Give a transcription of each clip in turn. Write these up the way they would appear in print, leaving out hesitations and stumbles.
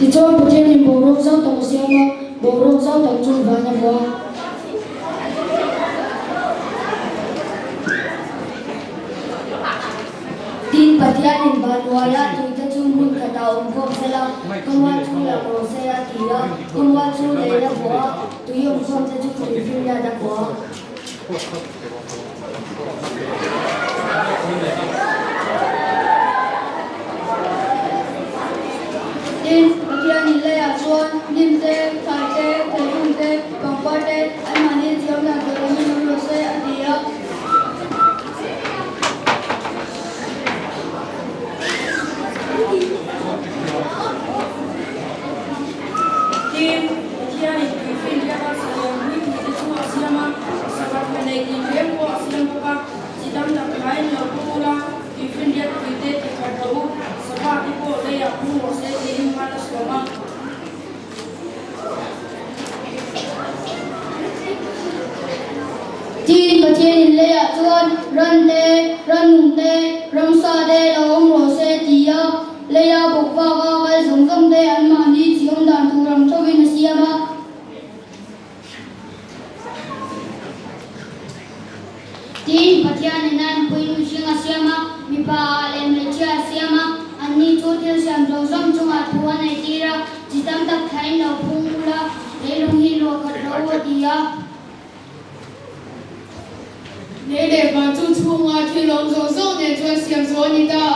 thì cho một thiên hình bầu rộng rộng tổng xe mà bầu rộng rộng tổng trung và nhà vua tin bát thiên hình bà nuôi ya tụi ta chung mun cả tàu ông công xe la công an chung là bầu xe ya thì ya công an chung lấy ra vua tụi ông công ta chung tụi phim ra ra vua tin bát thiên hình lấy à chuan nim te thai te thai hung te bang qua te anh mà nên chiếu là tụi ông mình bầu xe ya thì ya Tim, kia ni phim dia kan siam ni kita cuma siam ah, sebab kena film ko siam ko si dam dak lain lo ko la phim dia kita tak tahu sebab ko le ya ko se ini mana semua tin bát thiên hình lấy à chuan ran nung te ram sa te lo ông lo xe thì ya lấy à bộc va cái giống giống te anh mà đi chỉ ông đàn thu ram cho bên xe mà tin bát thiên hình anh quên nu sinh xe mà mi pa lên lấy chia xe mà anh đi chỗ tiêu xem rồi giống trong à thu anh này đi ra chỉ tâm tập thấy nó phun ra lấy đồng hi lo cất lâu thì ya Nếu để mà chú chung thì lòng dấu dấu này cho xem số ni ta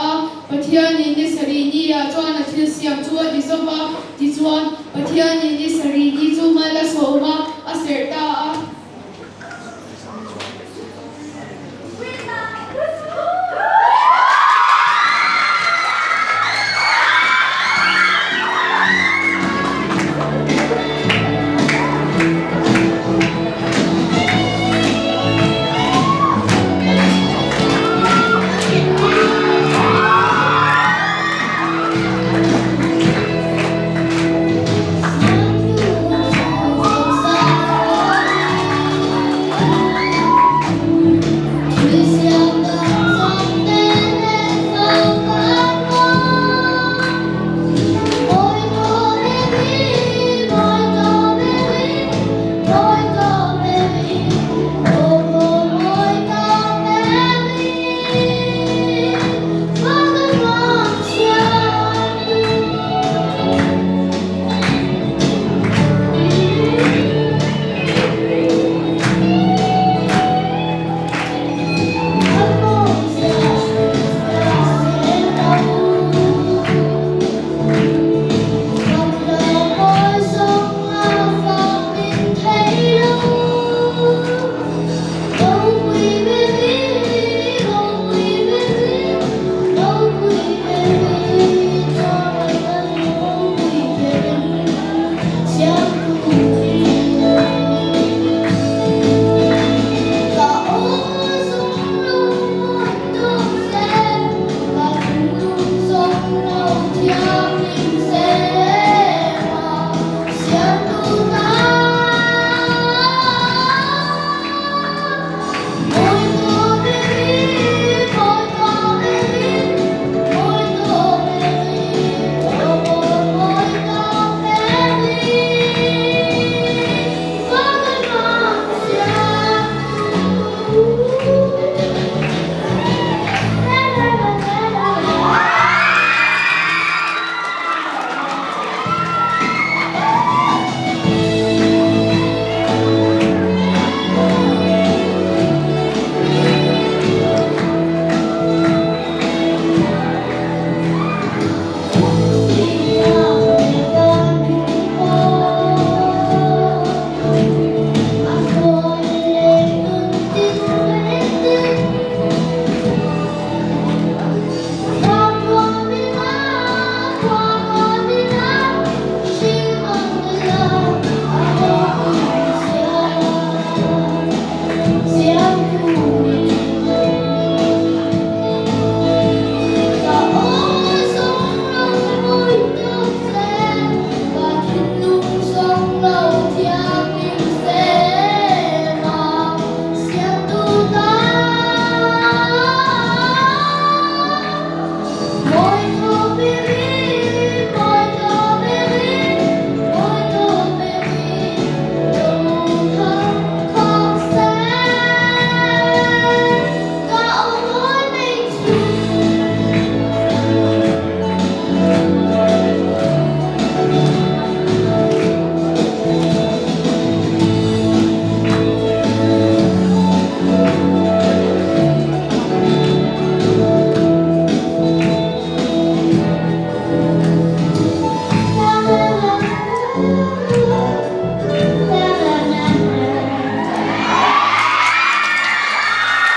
và thiên ni sari ni cho anh thì xem cho đi số mà đi cho và thiên ni sari ni cho mà là số mà ser ta